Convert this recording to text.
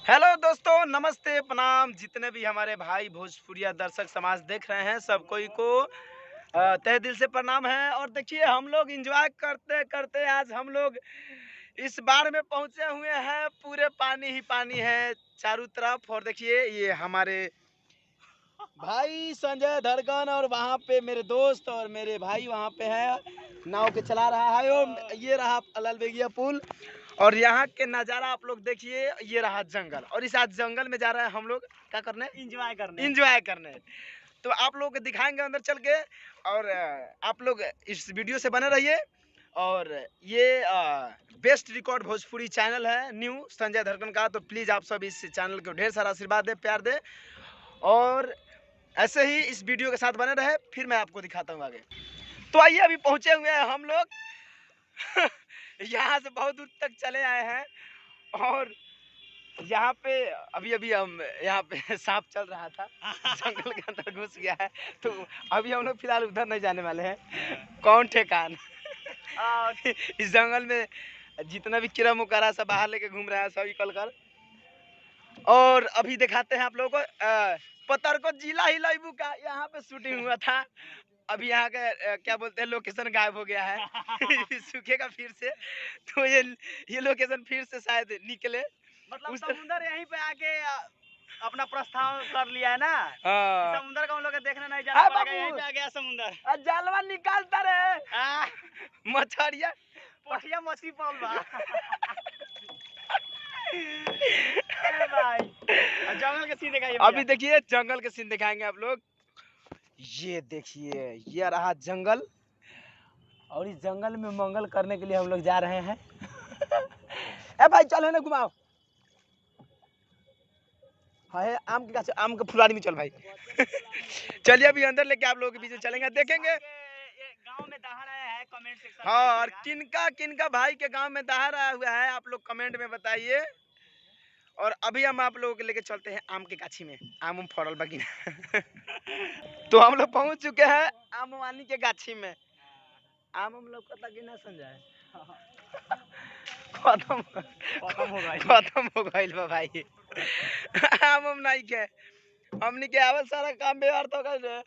Hello दोस्तों, नमस्ते, प्रणाम। जितने भी हमारे भाई भोजपुरिया दर्शक समाज देख रहे हैं, सब कोई को तहे दिल से प्रणाम है। और देखिए, हम लोग एंजॉय करते करते आज हम लोग इस बार में पहुंचे हुए हैं। पूरे पानी ही पानी है चारों तरफ। और देखिए, ये हमारे भाई संजय धड़कन और वहाँ पे मेरे दोस्त और मेरे भाई वहाँ पे है, नाव के चला रहा है। और ये रहा अलाल बेगिया पुल। और यहाँ के नज़ारा आप लोग देखिए। ये रहा जंगल, और इस आज जंगल में जा रहे हैं हम लोग क्या करने, एंजॉय करने। तो आप लोग को दिखाएंगे अंदर चल के। और आप लोग इस वीडियो से बने रहिए। और ये बेस्ट रिकॉर्ड भोजपुरी चैनल है न्यू संजय धड़कन का। तो प्लीज़ आप सब इस चैनल को ढेर सारा आशीर्वाद दे, प्यार दे। और ऐसे ही इस वीडियो के साथ बने रहे, फिर मैं आपको दिखाता हूँ आगे। तो आइए, अभी पहुँचे हुए हैं हम लोग यहाँ से बहुत दूर तक चले आए हैं। और यहाँ पे अभी हम यहाँ पे सांप चल रहा था, जंगल के अंदर घुस गया है। तो अभी हम लोग फिलहाल उधर नहीं जाने वाले हैं। कौन ठेकान इस जंगल में जितना भी कीड़ा मकोड़ा सब बाहर लेके घूम रहा है, सब निकल कर। और अभी दिखाते हैं आप लोगों को पतर को जिला ही लाइबू का यहाँ पे शूटिंग हुआ था। अभी यहाँ का क्या बोलते हैं, लोकेशन गायब हो गया है सूखेगा फिर से। तो ये लोकेशन फिर से शायद निकले, मतलब समुंदर यहीं पे आके अपना प्रस्थान कर लिया है ना। हाँ। समुंदर का हम लोग देखने नहीं जाना पड़ेगा, यहीं पे आ गया समुंदर। जालवा निकालता रहे मछरिया पोठिया मछली पल बा अरे भाई, जंगल के सीन दिखाइए। अभी देखिए जंगल के सीन दिखाएंगे आप लोग। ये देखिए, ये रहा जंगल। और इस जंगल में मंगल करने के लिए हम लोग जा रहे हैं ए भाई चल ना घुमाओ। है आम के गाछ, आम के फुलवारी में चल भाई चलिए अभी अंदर लेके आप लोगों के बीच में चलेंगे, देखेंगे गांव में दहाड़ आया है, कमेंट सेक्शन। हाँ, और किनका किनका भाई के गांव में दहाड़ आया हुआ है, आप लोग कमेंट में बताइए। और अभी हम आप लोगों को लेके चलते हैं आम के गाछी में। आम फड़ल बाकी तो हम लोग पहुंच चुके हैं आमवानी के गाछी में। आम हम लोग पता कि ना समझाए खत्म हो गइल बा भाई आम नहीं के हमनी के आवल सारा काम व्यवहार तो कर